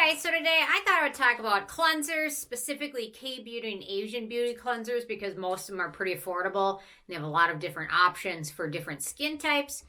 Alright, so today I thought I would talk about cleansers, specifically K-Beauty and Asian Beauty cleansers, because most of them are pretty affordable and they have a lot of different options for different skin types.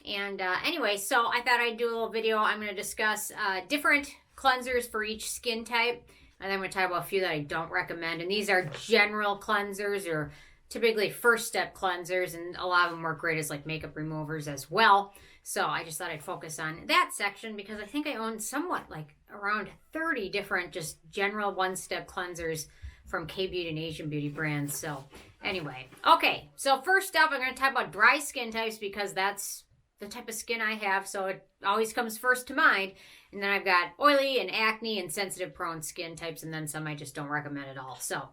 And anyway, so I thought I'd do a little video. I'm going to discuss different cleansers for each skin type, and then I'm going to talk about a few that I don't recommend. And these are general cleansers, or typically first step cleansers, and a lot of them work great as like makeup removers as well. So I just thought I'd focus on that section because I think I own somewhat like around 30 different just general one-step cleansers from K-Beauty and Asian Beauty brands. So anyway, okay, so first up I'm going to talk about dry skin types because that's the type of skin I have, so it always comes first to mind. And then I've got oily and acne and sensitive prone skin types, and then some I just don't recommend at all. So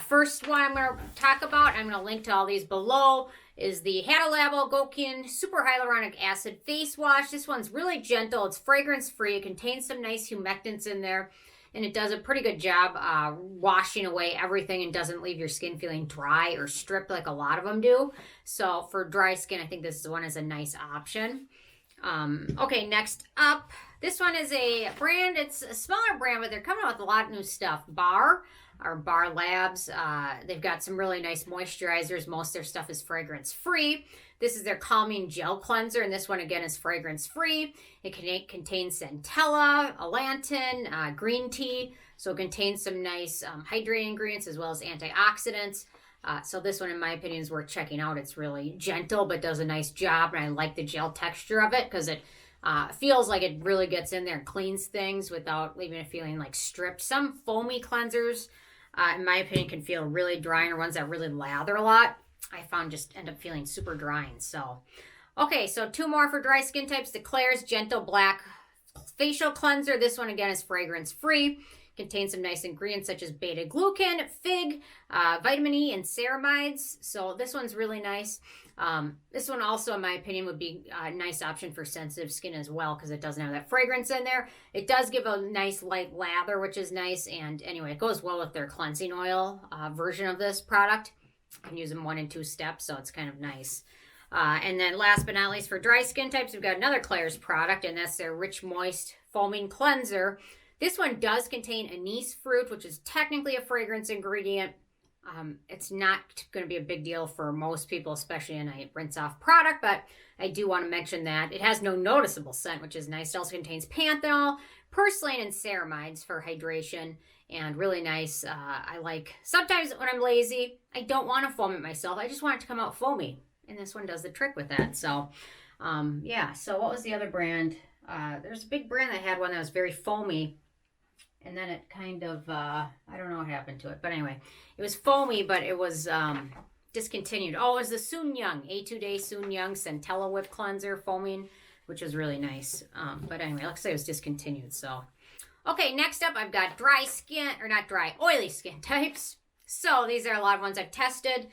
first one I'm going to talk about, I'm going to link to all these below, is the Hada Labo Gokujyun Super Hyaluronic Acid Face Wash. This one's really gentle. It's fragrance free. It contains some nice humectants in there, and it does a pretty good job washing away everything and doesn't leave your skin feeling dry or stripped like a lot of them do. So for dry skin, I think this one is a nice option. Okay, next up, this one is a brand. It's a smaller brand, but they're coming out with a lot of new stuff. Barr, or Barr Labs. They've got some really nice moisturizers. Most of their stuff is fragrance free. This is their calming gel cleanser, and this one again is fragrance free. It contains Centella, Allantoin, green tea, so it contains some nice hydrating ingredients as well as antioxidants. So this one, in my opinion, is worth checking out. It's really gentle, but does a nice job, and I like the gel texture of it because it feels like it really gets in there and cleans things without leaving it feeling like stripped. Some foamy cleansers, in my opinion, can feel really drying, or ones that really lather a lot, I found just end up feeling super drying. So, okay, so two more for dry skin types. The Klairs Gentle Black Facial Cleanser. This one, again, is fragrance free. Contains some nice ingredients such as beta-glucan, fig, vitamin E, and ceramides. So this one's really nice. This one also, in my opinion, would be a nice option for sensitive skin as well because it doesn't have that fragrance in there. It does give a nice light lather, which is nice. And anyway, it goes well with their cleansing oil version of this product. You can use them 1 and 2 steps, so it's kind of nice. And then last but not least, for dry skin types, we've got another Klairs product, and that's their Rich Moist Foaming Cleanser. This one does contain Anise Fruit, which is technically a fragrance ingredient. It's not going to be a big deal for most people, especially in a rinse-off product, but I do want to mention that. It has no noticeable scent, which is nice. It also contains Panthenol, Purslane, and Ceramides for hydration, and really nice. I like, sometimes when I'm lazy, I don't want to foam it myself. I just want it to come out foamy, and this one does the trick with that. So, yeah. So what was the other brand? There's a big brand that had one that was very foamy, and then it kind of, I don't know what happened to it. But anyway, it was foamy, but it was discontinued. Oh, it was the Soon Young, A2 Day Soon Young Centella Whip Cleanser Foaming, which was really nice. But anyway, it looks like it was discontinued. So, okay, next up, I've got dry skin, or not dry, oily skin types. So these are a lot of ones I've tested.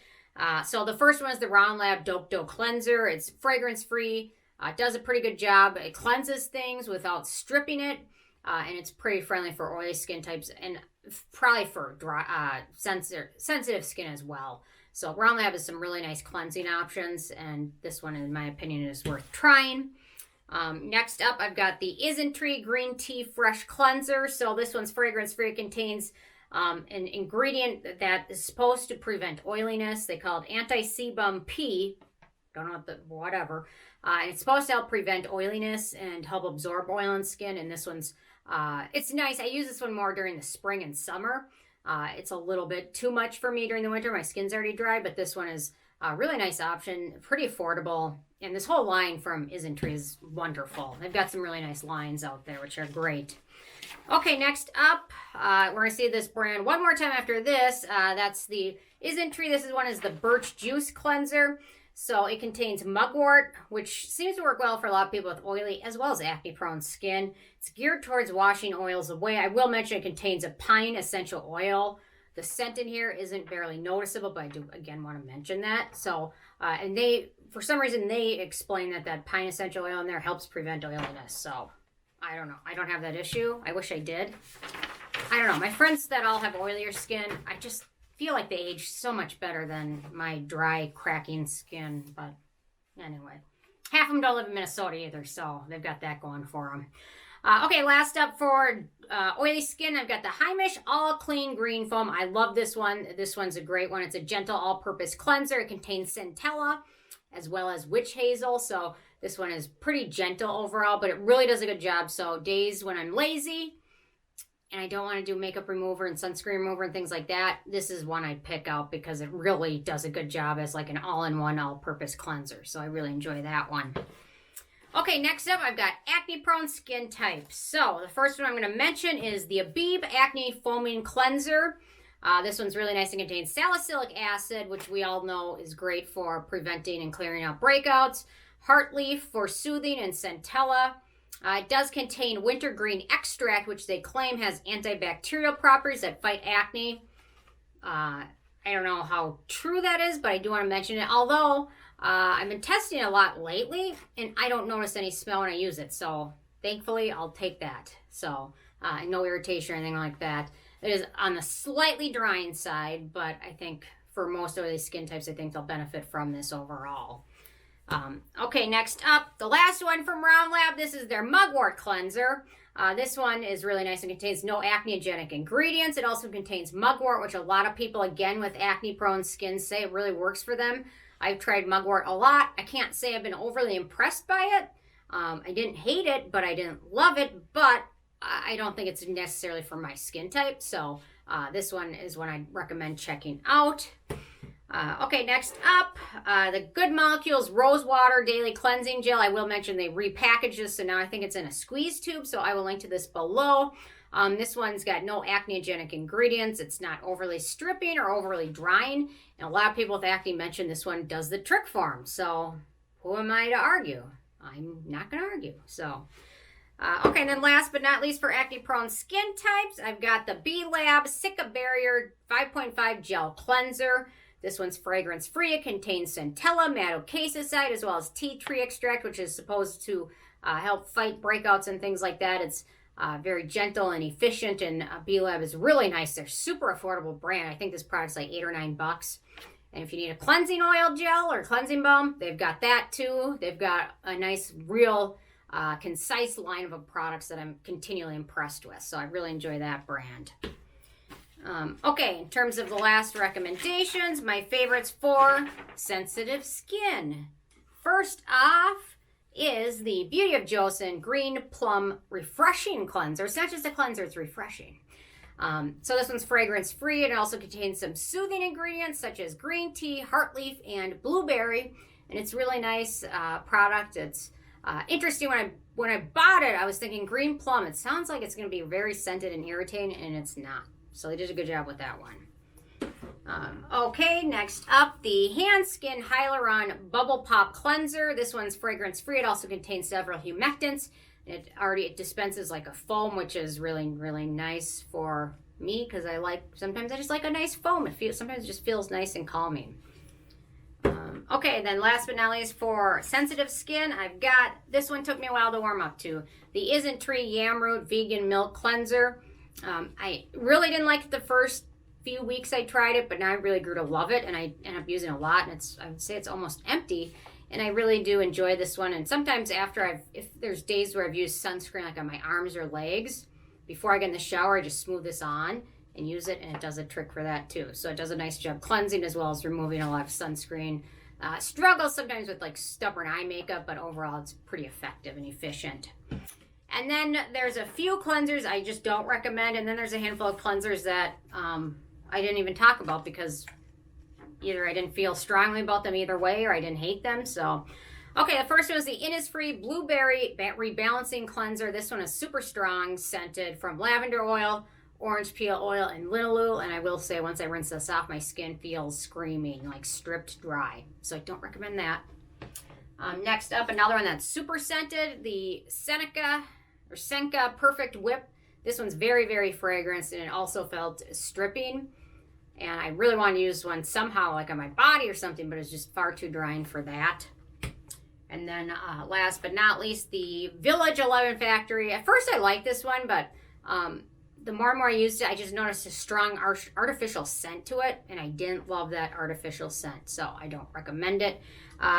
So the first one is the Round Lab Dokdo Cleanser. It's fragrance-free. It does a pretty good job. It cleanses things without stripping it. And it's pretty friendly for oily skin types and probably for dry, sensitive skin as well. So Round Lab has some really nice cleansing options, and this one, in my opinion, is worth trying. Next up, I've got the Isntree Green Tea Fresh Cleanser. So this one's fragrance-free. It contains an ingredient that is supposed to prevent oiliness. They call it Anti-Sebum P. Don't know what whatever. It's supposed to help prevent oiliness and help absorb oil in skin. And this one's, it's nice. I use this one more during the spring and summer. It's a little bit too much for me during the winter. My skin's already dry, but this one is a really nice option, pretty affordable. And this whole line from Isntree is wonderful. They've got some really nice lines out there, which are great. Okay, next up, we're going to see this brand one more time after this. That's the Isntree. This one is the Birch Juice Cleanser. So it contains Mugwort, which seems to work well for a lot of people with oily as well as acne-prone skin. It's geared towards washing oils away. I will mention it contains a pine essential oil. The scent in here isn't barely noticeable, but I do, again, want to mention that. So, and they, for some reason, they explain that pine essential oil in there helps prevent oiliness. So, I don't know. I don't have that issue. I wish I did. I don't know. My friends that all have oilier skin, I just feel like they age so much better than my dry, cracking skin. But anyway, half of them don't live in Minnesota either, so they've got that going for them. Okay, last up for oily skin, I've got the Heimish All Clean Green Foam. I love this one. This one's a great one. It's a gentle all-purpose cleanser. It contains Centella as well as witch hazel. So this one is pretty gentle overall, but it really does a good job. So days when I'm lazy and I don't want to do makeup remover and sunscreen remover and things like that, this is one I pick out because it really does a good job as like an all-in-one, all-purpose cleanser. So I really enjoy that one. Okay, next up, I've got acne-prone skin types. So the first one I'm going to mention is the Abib Acne Foaming Cleanser. This one's really nice and contains salicylic acid, which we all know is great for preventing and clearing out breakouts. Heartleaf for soothing, and Centella. It does contain wintergreen extract, which they claim has antibacterial properties that fight acne. I don't know how true that is, but I do want to mention it. Although I've been testing it a lot lately, and I don't notice any smell when I use it. So thankfully, I'll take that. So no irritation or anything like that. It is on the slightly drying side, but I think for most of these skin types, I think they'll benefit from this overall. Okay, next up, the last one from Round Lab. This is their Mugwort Cleanser. This one is really nice and contains no acneogenic ingredients. It also contains mugwort, which a lot of people, again, with acne-prone skin say it really works for them. I've tried mugwort a lot. I can't say I've been overly impressed by it. I didn't hate it, but I didn't love it. But I don't think it's necessarily for my skin type. So this one is one I'd recommend checking out. Okay, next up, the Good Molecules Rose Water Daily Cleansing Gel. I will mention they repackaged this, so now I think it's in a squeeze tube, so I will link to this below. This one's got no acneogenic ingredients. It's not overly stripping or overly drying, and a lot of people with acne mention this one does the trick for them, so who am I to argue? I'm not going to argue, so... okay, and then last but not least for acne-prone skin types, I've got the B-Lab Sicca Barrier 5.5 Gel Cleanser. This one's fragrance-free. It contains Centella, madecassoside, as well as tea tree extract, which is supposed to help fight breakouts and things like that. It's very gentle and efficient, and B-Lab is really nice. They're super affordable brand. I think this product's like $8 or $9. And if you need a cleansing oil gel or cleansing balm, they've got that too. They've got a nice, real, concise line of products that I'm continually impressed with. So I really enjoy that brand. Okay, in terms of the last recommendations, my favorites for sensitive skin. First off is the Beauty of Joseon Green Plum Refreshing Cleanser. It's not just a cleanser, it's refreshing. So this one's fragrance-free. It also contains some soothing ingredients such as green tea, heartleaf, and blueberry. And it's really nice product. It's interesting. When I bought it, I was thinking green plum. It sounds like it's going to be very scented and irritating, and it's not. So they did a good job with that one. Okay, next up, the Hand Skin Hyaluron Bubble Pop Cleanser. This one's fragrance-free. It also contains several humectants. It dispenses like a foam, which is really, really nice for me because sometimes I just like a nice foam. Sometimes it just feels nice and calming. Okay, then last but not least for sensitive skin, I've got, this one took me a while to warm up to, the Isntree Yamroot Vegan Milk Cleanser. I really didn't like it the first few weeks I tried it, but now I really grew to love it, and I end up using it a lot, and I would say it's almost empty, and I really do enjoy this one. And sometimes after if there's days where I've used sunscreen like on my arms or legs, before I get in the shower, I just smooth this on and use it, and it does a trick for that too. So it does a nice job cleansing as well as removing a lot of sunscreen. Struggles sometimes with like stubborn eye makeup, but overall it's pretty effective and efficient. And then there's a few cleansers I just don't recommend, and then there's a handful of cleansers that I didn't even talk about because either I didn't feel strongly about them either way or I didn't hate them. So, okay, the first one is the Innisfree Blueberry Rebalancing Cleanser. This one is super strong, scented from lavender oil, orange peel oil, and linalool. And I will say once I rinse this off, my skin feels screaming, like stripped dry. So I don't recommend that. Next up, another one that's super scented, the Senka Perfect Whip. This one's very, very fragranced, and it also felt stripping. And I really want to use one somehow, like on my body or something, but it's just far too drying for that. And then last but not least, the Village 11 Factory. At first I liked this one, but the more and more I used it, I just noticed a strong artificial scent to it, and I didn't love that artificial scent, so I don't recommend it.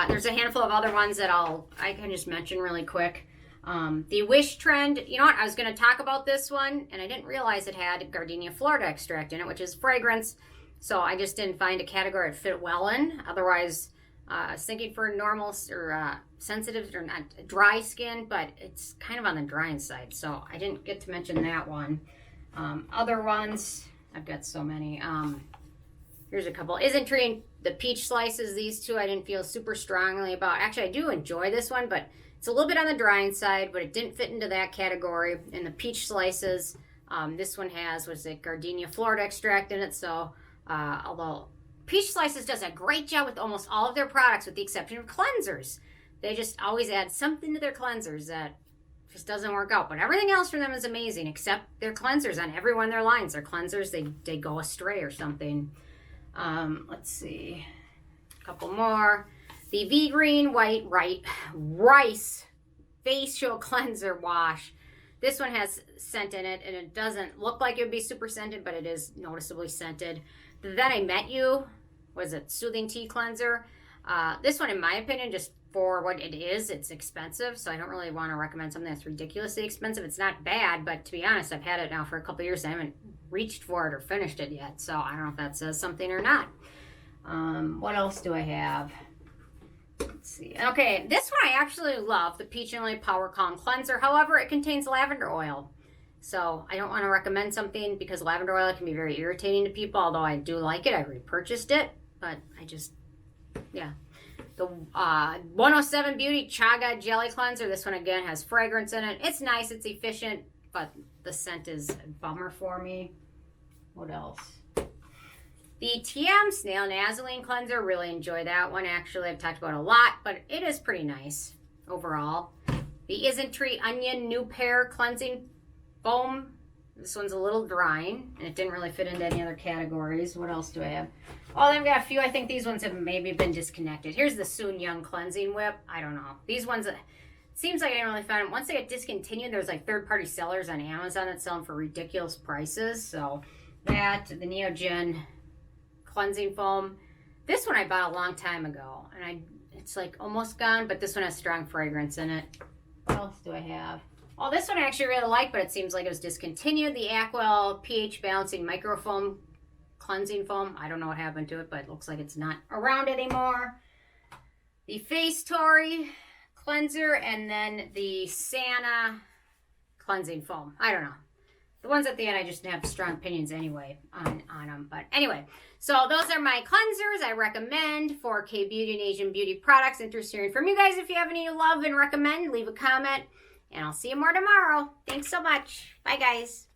There's a handful of other ones that I can just mention really quick. The Wish Trend, you know what, I was going to talk about this one, and I didn't realize it had Gardenia Florida extract in it, which is fragrance. So I just didn't find a category it fit well in. Otherwise, I was thinking for normal or sensitive or not dry skin, but it's kind of on the drying side. So I didn't get to mention that one. Other ones, I've got so many. Here's a couple. Isntree, the peach slices, these two I didn't feel super strongly about. Actually, I do enjoy this one, but it's a little bit on the drying side, but it didn't fit into that category. And the peach slices, this one has, was it Gardenia Florida extract in it. So although Peach Slices does a great job with almost all of their products with the exception of cleansers. They just always add something to their cleansers that just doesn't work out. But everything else from them is amazing except their cleansers on every one of their lines. Their cleansers, they go astray or something. Let's see. A couple more. The V Green White Rice Facial Cleanser Wash. This one has scent in it, and it doesn't look like it would be super scented, but it is noticeably scented. The Then I Met You, was it Soothing Tea Cleanser? This one, in my opinion, just for what it is, it's expensive, so I don't really want to recommend something that's ridiculously expensive. It's not bad, but to be honest, I've had it now for a couple years. I haven't reached for it or finished it yet, so I don't know if that says something or not. What else do I have? Let's see. Okay, this one I actually love, the Peach and Lily Power Calm Cleanser. However, it contains lavender oil. So I don't want to recommend something because lavender oil can be very irritating to people, although I do like it. I repurchased it, but I just, yeah. The 107 Beauty Chaga Jelly Cleanser. This one, again, has fragrance in it. It's nice. It's efficient, but the scent is a bummer for me. What else? The TM Snail Nasoline Cleanser. Really enjoy that one, actually. I've talked about it a lot, but it is pretty nice overall. The Isntree Onion New Pair Cleansing Foam. This one's a little drying, and it didn't really fit into any other categories. What else do I have? Oh, I've got a few. I think these ones have maybe been disconnected. Here's the Soon Young Cleansing Whip. I don't know. These ones, it seems like I didn't really find them. Once they get discontinued, there's like third-party sellers on Amazon that sell them for ridiculous prices. So that, the Neogen Cleansing Foam. This one I bought a long time ago, and it's like almost gone, but this one has strong fragrance in it. What else do I have? Oh, this one I actually really like, but it seems like it was discontinued. The Aquel pH Balancing Microfoam Cleansing Foam. I don't know what happened to it, but it looks like it's not around anymore. The Face Tory Cleanser, and then the Sana Cleansing Foam. I don't know. The ones at the end, I just have strong opinions anyway on them. But anyway, so those are my cleansers I recommend for K-Beauty and Asian Beauty products. Interested in hearing from you guys. If you have any you love and recommend, leave a comment. And I'll see you more tomorrow. Thanks so much. Bye, guys.